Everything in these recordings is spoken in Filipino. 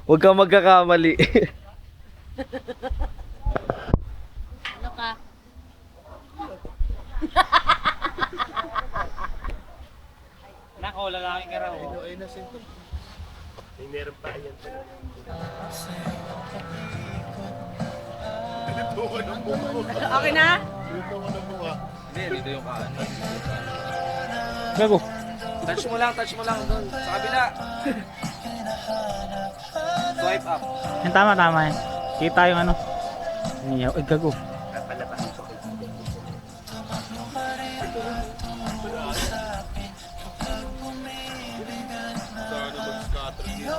Huwag kang magkakamali. Ano ka? Nako, lalaki ka raw. Ay, nasin to. May meron pa yan. Pinituwa ng buka. Okay na? Pinituwa ng buka. Hindi, dito yung kaan. Gago. Touch mo lang doon. Sa kabila. Swipe up. Yan tama yan. Kita yung ano. Niyaw. Ay, gago. Sana mag-scatter dito.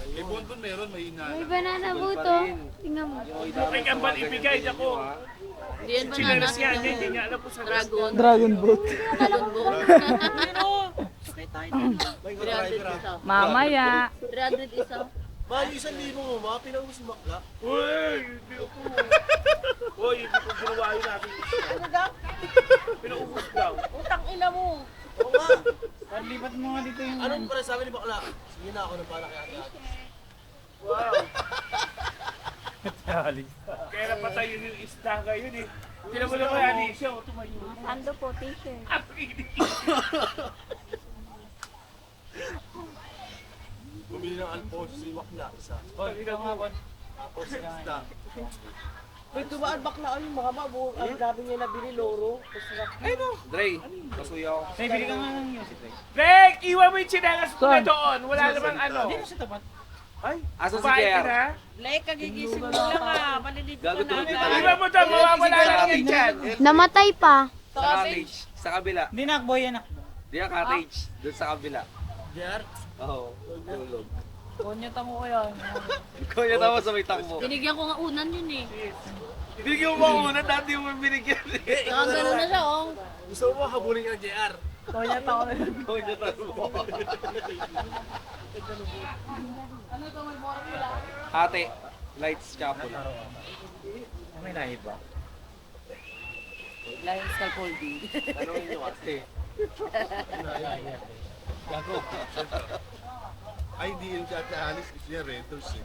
May bonbon meron, may ina. May banana boat oh. Tingnan mo. May kambal ibigay ako. Hindi yan banana. Chinelas yan, hindi niya alam po sa Dragon. Dragon boat. Dragon boat. Pero, sakay tayo. 300 isa. Mamaya. 300 isa. Ma, yung 1,000 mo, ma, pinaubos mo bakla. Uy, hindi ako. Uy, hindi ko ginawa yun natin. Ano daw? Pinaubos daw. Utang ina mo. Oo nga. Lipat mo nga dito yung... Anong para sabi ni bakla? Sige na ako ng pala kay ate. Wow. Kaya napatay yun yung isda ngayon eh. Tinan mo naman yan eh, siya, tumayo. Ando po, t-shirt. Bumili ng alpos si bakla, isa. Oh, ikaw nga, Bon. Alpos isda. May tumaan bakla ay mga mabo. Ang dami niya nabili loro. Dre, kasuya ako. May bili ka nga ng music. Rek, iwan mo yung chinelas ko na doon. Wala namang ano. Hindi na sa tapat. Asan si Kumain ka Kier? na? Lek, kagigising mo lang ah. Malilito Gago, ka na. tulog talaga. Iwan mo doon, mawawala lang yan dyan. Namatay pa. Sa cottage. Sa kabila. Hindi nakbo yan. Di ang cottage. Doon sa kabila. Jer? Oo. Tulog. Konya tamo ko yan. Kuya tama sa may takbo. Binigyan ko nga unan yun eh. Binigyan mo muna, dati mo binigyan eh. Saka gano'n na siya oh. Gusto mo habulin ka ng JR? Konya tamo na yan. Kuya tama. Ate, lights chapel. May lahi ba? Lions ka Colby. Tanongin nyo ate. Gago. Ay, di yung si ate Alice. Gusto niya rentals eh.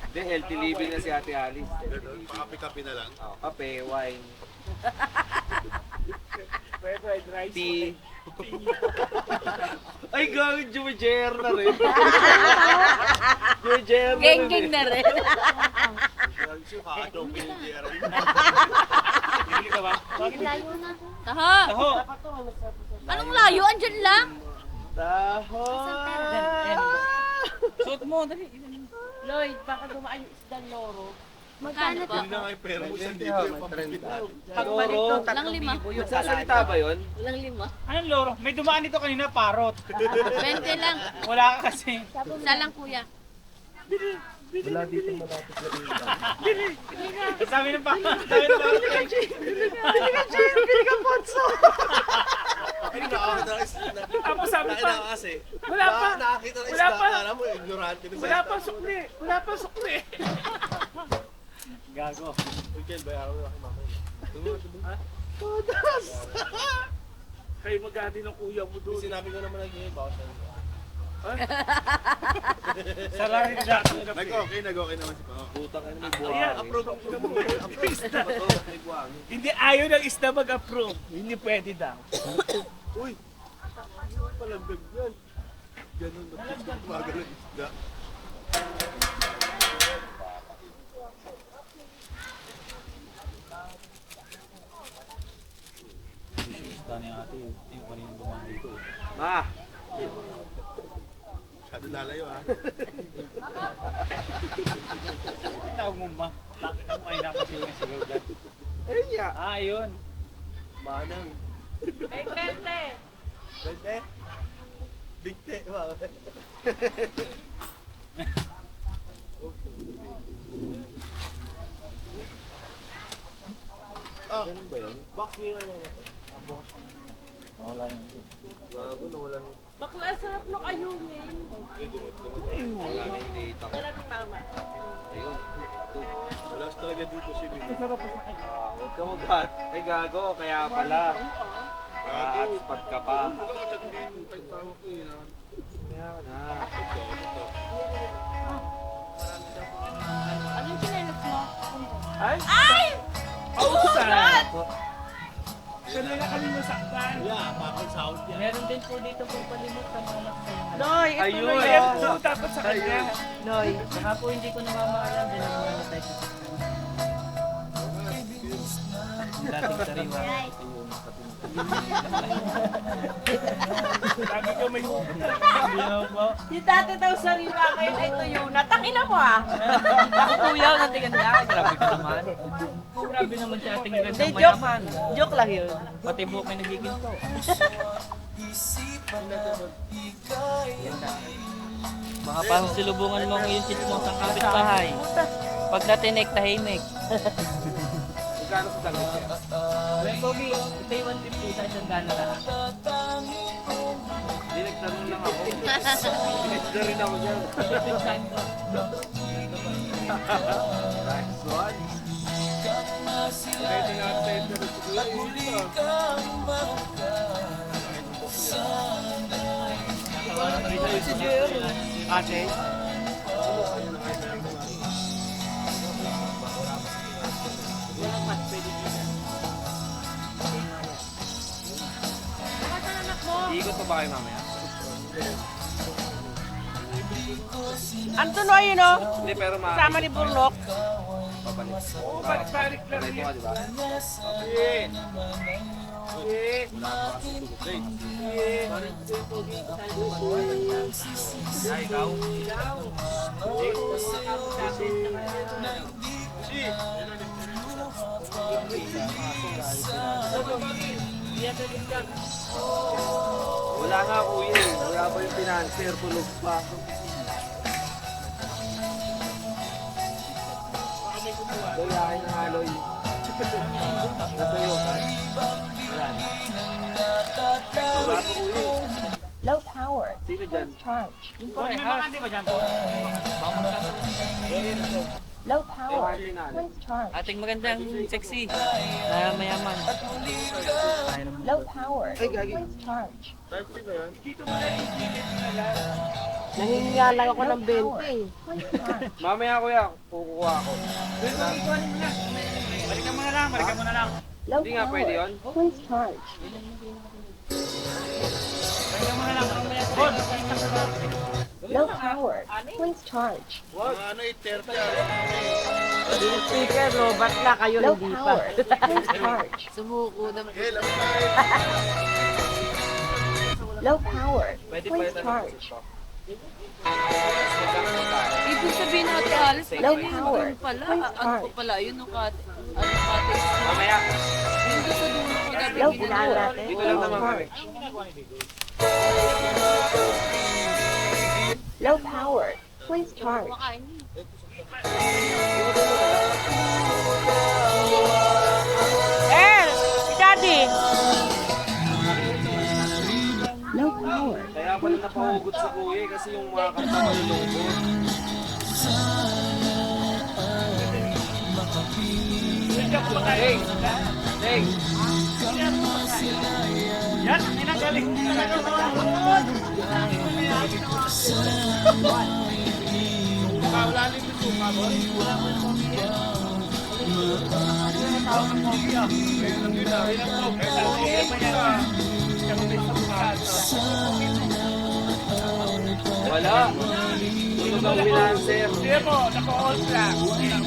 Hindi, healthy living na si ate Alice. Ganun, pakapi-kapi na lang. Oh, kape, wine, Fried rice. tea. Ay, gawin Jumajer na rin. Jumajer na rin. Geng-geng na rin. Gusto yung kakadong yung JR. Bibili ka ba? Layo na. Taha. Taho. Anong layo? Andyan lang. Taho. Suot mo, dali. Lloyd, baka dumaan yung isdang loro. Magkano pa? Hindi na nga yung pera mo, isang dito yung pampapit natin. Pag Loro. malito, Walang lima. yung Nagsasalita ba yun? Walang lima. Anong loro? May dumaan dito kanina, parot. 20 lang. Wala ka kasi. Isa lang kuya. Sabi ng parot. Sabi ng parot. Ay, nakakita ng isda. Tapos sabi pa, Nakita kasi. wala pa. Nakakita ng Wala isda. pa. Alam mo, ignorante na Wala pa sukli. Wala pa sukli. Gago. Weekend, bayaran mo na kay mama. Kayo magati ng kuya mo doon. Sinabi ko naman lagi, bawas na. Salary deduction. Nag-okay naman si Pao. Putang ano, may Ayan, buwangin. approve ako naman. May buwangin. Hindi ayaw ng isda mag-approve. Hindi pwede daw. Uy! Palagdag yan. Ganun na. Tumagal ang isda. Gusto ni ate, yung kanina dumaan dito. Ma! Masyado lalayo ha. Tawag mo ba? Bakit ako ay nakasigaw ng sigaw dyan? Ayun niya. Ah, yun. Manang. Ay, pente. Bente. Bigte. Wow. Ah, ganun ba yun? Box mo yun. Wala yun. Gago na walang... Bakla, sarap ng ayungin. Wala na yung data ko. Wala ng mama. Ayun. Wala talaga dito si Bill. Huwag ka mag-hat. Ay gago, kaya pala. Hotspot ka pa. Anong chinelas mo? Ay! Ay! Pausan! Sanay na kami masaktan. Meron din po dito po palimot sa mga nakasama. Noy, ito Ayun, na ayan yan. po, dapat sa kanya. Noy, baka po hindi ko namamaalam din ang mga tayo. Dating sariwa. Sabi ko may hugot. Yung dati daw sariwa kayo na ito yun. Natakina mo ah. Ako kuya, natingan na. Grabe ka naman. Grabe naman si ating ganda Hindi, joke. Joke lang yun. Pati buhok may nagiginto. Baka parang silubungan mo ngayon chismosang kapitbahay. Pag natinik, tahimik. Magkano sa dagdag niya? Well, Pogi, ito yung 150 sa isang gana lang. Hindi, nagtanong lang ako. Pinagda rin ako dyan. Nice one. Pwede nga sa internet siguro. Ate? Iikot pa ba kayo mamaya? Anto no yun o? Hindi, pero Sama ni Burlok. Babalik. Oo, balik-balik lang. Balik ko ka, di ba? Yeah. Yeah. Ay, ikaw. Wala nga kuya eh. Wala pa yung financer. Tulog pa. Wala kayo ng aloy. Nasa iyo. Wala na. Wala pa kuya. Low power. Sino dyan? Charge. May makandi ba dyan po? Low power. Harley na. Quick charge. Ating magandang sexy. Na mayaman. Low power. Ay, gagi. Quick charge. Type C ba yan? Nangingiya lang ako ng 20 eh. Quick charge. Mamaya kuya, kukuha ako. Balikan mo na lang, balikan mo na lang. Low Hindi nga pwede power. yun. Quick charge. Balikan mo na lang. Low power. Quick charge. Ano 8:30 Yung speaker, robot na kayo Low hindi pa. power. Quick charge. Sumuko na. Low power. Pwede pa Quick yun. charge. Ibig sabihin natin, Alice, Low pag power. pala, Quick ano charge. ko pala, yun yung kat, ano kate. Mamaya. Yung sa dulo ko gabi Low ginagawa. power. Dito lang naman kami. Low power. Quick charge. Kumakain. Si Daddy! Low power. Kaya pala napahugot sa kuya kasi yung mga kanta malulungkot. Hey! Hey! Yan, inagaling. Wala! Tulog ang financer. Hindi mo, naka-all lang.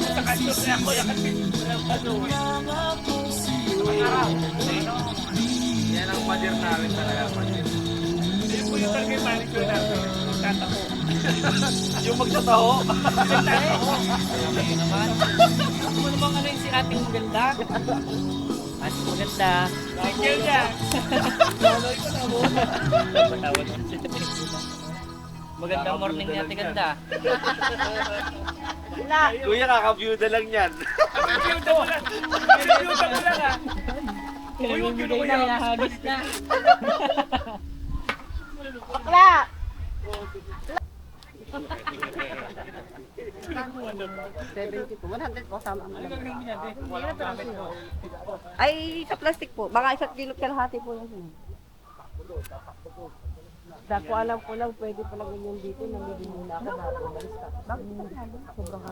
Sa kanto na ako, Yan ang pader namin talaga. Pader. Hindi po yung talaga yung manicure natin. Tatako. Yung magtataho. naman. Ako mo naman ano yung si ating maganda. Ating maganda. Michael yan. Patawad mo siya. Magandang morning niya, ating ganda. Kuya, kakabyuda lang yan. Review mo lang. Review mo lang ha. Pinamimigay na, hinahagis na. Bakla! 70 po. 100 po sama ang Ano gagawin niya? Walang gamit mo. Ay, sa plastic po. Baka 1 kilo kalahati po yan. Dako alam ko lang, pwede pala ganyan dito. Namili muna ako na umalis ka. Sobrang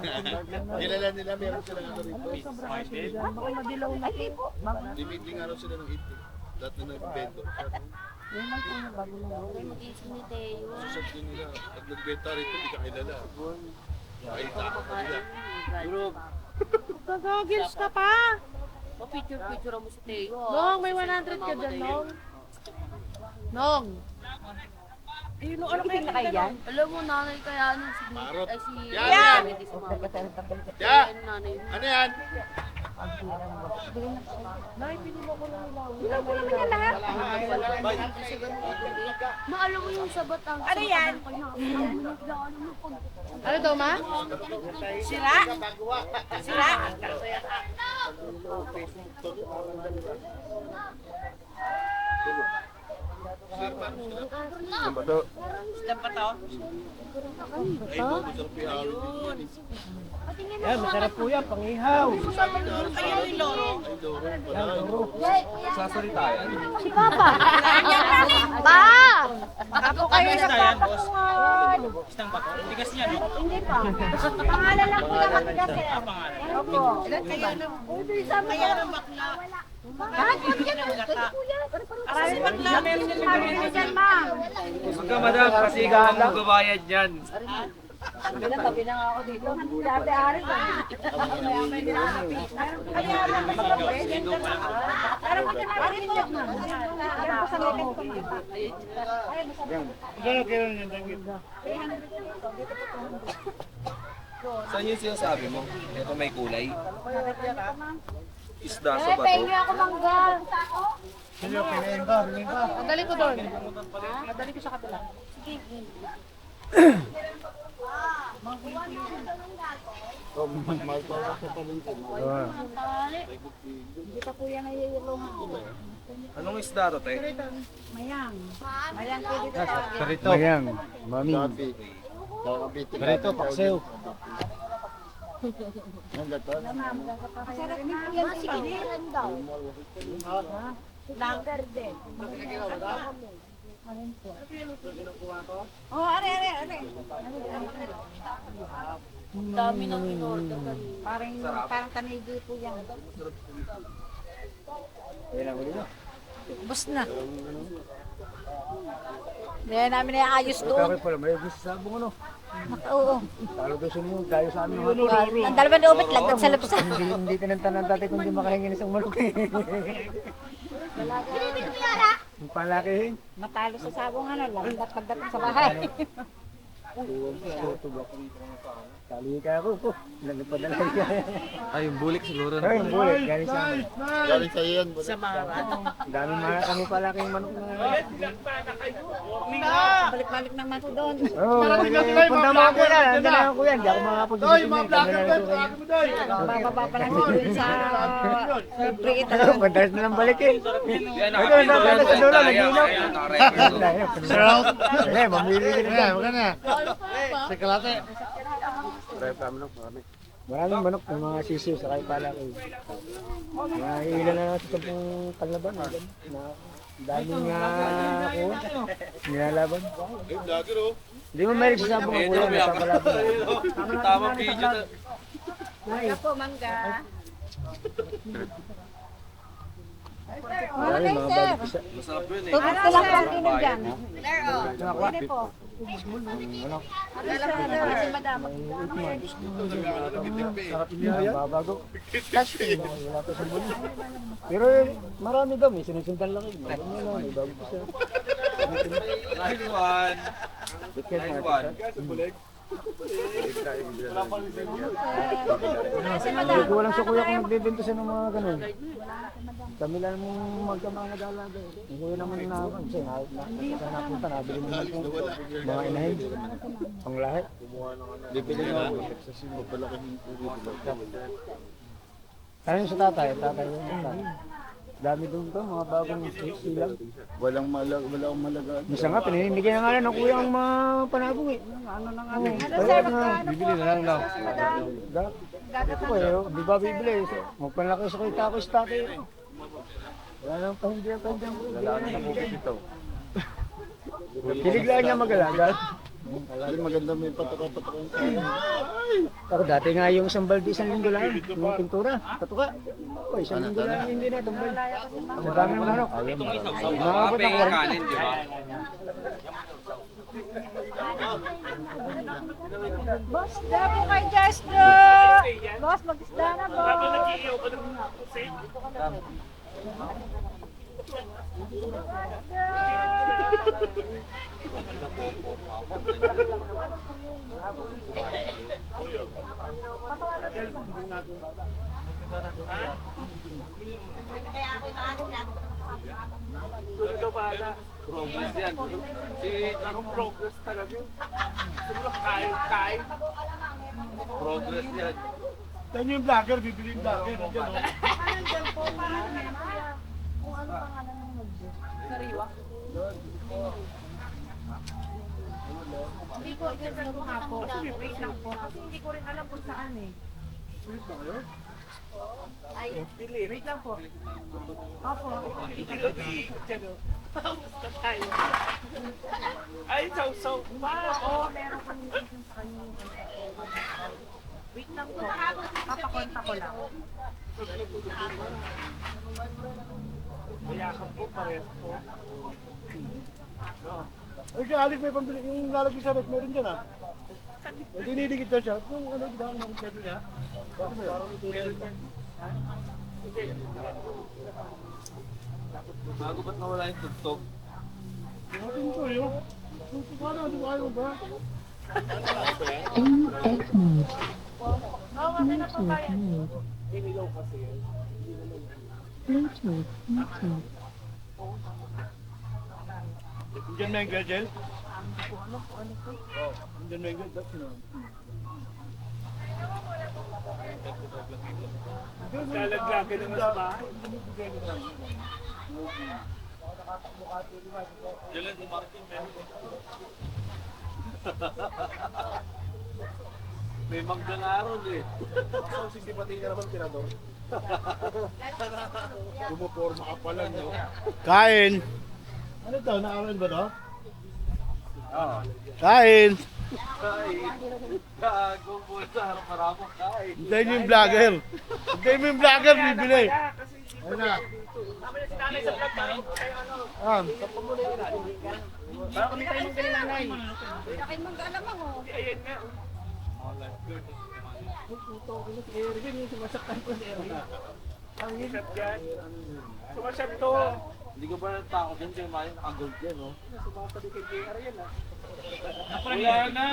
Nilala nila, meron sila ano rito. baka madilaw na. Ay, po. Limiting araw sila ng 80. Lahat na nagbento. Yan lang po yung bago na. Mag-iisip ni Teo. Susot din nila. Pag nagbenta rito, di ka kilala. Ay, tako nila. Gagagils ka pa. Picture mo si Teo. Nong, may 100 ka dyan, Nong. Nong. Ayun, ano kayo na yan? Alam mo, nanay kaya nun si... Marot. Ay, si... Yan! Hindi si Mama. Yeah! Yan, nanay mo. Ano yan? Maalam mo yung sabat ang... Ano yan? Ano daw, ma? Sira? Sira? Saan pa to? Ay, ito, masarap yung awit dito. Yan, masarap po yan, pangihaw. Ayun yung loro. Ay, loro. Si Papa. Pa! Ako kayo sa papatungan. Isang pa to? Tigas niya, no? Hindi pa. Pangalan lang po yung matigas eh. Opo. Ilan kayo ng... Kaya ng bakla. Bakit po yan? Arasi bakla. Meron dyan, ma'am. Huwag ka madam, kasi ikaw ang magbabayad dyan. Tabi na nga ako dito. Dati ari ko. Kaya lang magkapit. Pero magkanarin mo. Pero sa lekat ko na. Saan yung sinasabi mo? Ito may kulay? Isda sa Eh, bato? pengi ako mangga. Madali ko doon. Madali ko sa kabila. Hindi pa po yan naiiluhan. Anong isda to, te? Mayang pwede ka. Sarito. Mayang, mami. Sarito, paksew. Masarap na po yan. Sige, daw. Lang verde. Oh, are. Ang dami ng in-order. Parang tanigi po yan. Bus na. Hindi namin naayos doon. Bakit pala, may gusto sa sabong ano? Oo. Talo gusto mo, tayo sa amin. Ang dalawa na ubit lang sa labas. Hindi tinantanan dati kung di makahingi ng isang maluk. Ang palakihin. Matalo sa sabong ano lang. Pagdating sa bahay. Tali ka ako po. Nagpadala ka. Ay, yung bulik siguro. Ay, yung bulit. Galing sa amin. Galing sa'yo yan. Sa mga Ang dami mga kami palaking manok na. balik-balik naman ko doon. Oo, punta mo ako yan. Andiyan na ako yan. Hindi ako makapag-isip. Doy, mga vlogger doy, vlogger mo doy. Bababa pa lang doon sa free talaga. Madalas na lang balik eh. Yan, Ito, nasa sa dulo, nag-inom. Sarap. Eh, mamili ka na. Maganda. Sikalate. Maraming manok ng mga sisiw sa kayo pala ko. Mga ilan na natin sa pong kalaban. Daming ako. Nilalaban. Ay, vlogger oh. Hindi mo meron sa sabong ako yan. Napapalaban. Tamang video na. Kaya po, mangga. Maraming mga balik isa. Masarap yun eh. Tubig ko lang pang inom dyan. Pwede po. Sarap niya. Babago. Wala pa sa bulo. Pero marami daw. May sinusundan lang. May bago pa siya. Nice one. Nice one. Hindi ko walang sa kuya kung nagbibenta siya ng mga ganun. Kami lang mong magkamanga dalaga. Ang kuya naman na ako. Kasi napunta, nabili mo naman po. Mga inahin. Pang lahat. Bibili nga ako. Magpalaki ng tubig. Ano yung sa tatay? Tatay yung tatay. Dami doon to, mga bagong silang. Walang malaga. Minsan nga, pinimigay na nga lang ng kuya ang mga panabong eh. Ano sir, magkano Bibili na lang lang. Ito ko eh, di ba bibili? Magpanlaki sa kita ko stake. Wala nang pahindihan ko dyan. Lalaki na bukit ito. Kiliglaan niya mag-alaga. Maganda may patuka-patuka. Ako dati nga yung isang balde, isang linggo lang. Yung pintura, patuka. O, isang linggo lang hindi na tumbal. Sa dami ng manok. Nakakapot ng 40. di ba? Boss, isda po kay Jestro! Boss, mag-isda na, boss! Habang nag-iiyaw ka ng safe. Tulad ka bata. Progress yan. Anong progress talaga? Siguro kain. Progress yan. Saan yung vlogger? Bibili yung vlogger. Nandiyan o. Kung ano pangalan ng mag-book? Sariwa. Hindi ko, i-reserve ko nga po. Wait lang po. Kasi hindi ko rin alam kung saan eh. Ay, wait lang po. Opo. Basta tayo. Ay, sausaw. Oo, meron ko minsan sa kanya. Wait lang po. Papakonta ko lang. Mayakap po, parehas po. Ay, siya, Alex, may pambili. Yung lalagay sa rep, meron dyan ah. Dinidikit na siya. Kung ano, ginawa ng pwede niya. Bakit parang ito Bago ba't nawala yung tugtog? Natin ko yun. Paano, di ba ayaw ba? Oo, kami na po tayo. Indian mango gel? Indian mango, that's enough. Lalaglagan naman sa bahay. Diyan si Martin, may magdanaron eh. Ang sisipati ka naman tinador. Gumuporma ka pala, no? Kain! Ano to? Nakaroon ba to? Kain! Gago po sa harap-harap ko kain. Hintayin niyo yung vlogger. Hintayin mo yung vlogger, bibili. Ayun na. Tama na si nanay sa vlog tayo. Ah, Baka kami tayo mong galing nanay. Kakin mong galamang oh. Ayan nga. Ang hirap yan. Sumasyat to. Hindi ko pa natakot dyan kay Mario, naka-gold yan, no? Sumasabi kay JR yan ah. Wala na!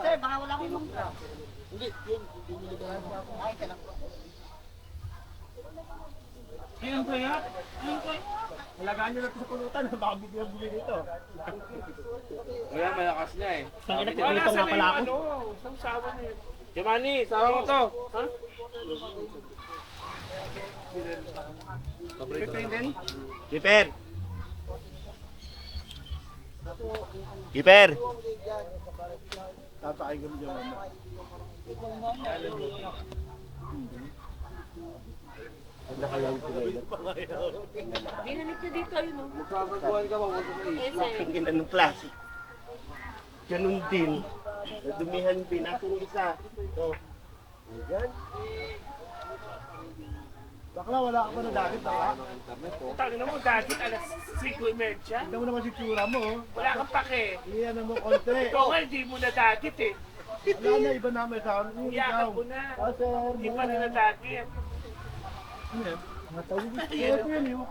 Sir, baka wala akong mangga. Yan kaya? Malagaan nyo na ito sa pulutan. Baka bigyan bumili dito. Wala, malakas na eh. Wala sa pala ako. Isang sawa na yun. Yamani, sawa mo to. Ha? Kiper! Kiper! Tatay kami dyan. Ginamit niya dito yun, no? Magkakakuhan ka, mawag ko Eh, sir. Ang ginanong klase. Ganun din. Nadumihan din. Akong isa. Oh. Ayan. Bakla, wala ka pa na dati, baka? Tangin mo, dati alas 5:30. Tignan mo naman si tsura mo, oh. Wala kang pake. Iyan mo konti. Ikaw nga, hindi mo na dati eh. Wala na, iba namin sa akin. Yung Iyakap ikaw. mo na. Ah, sir. Hindi pa nila dati. Ano yan? Matawid. Ito yan, yun.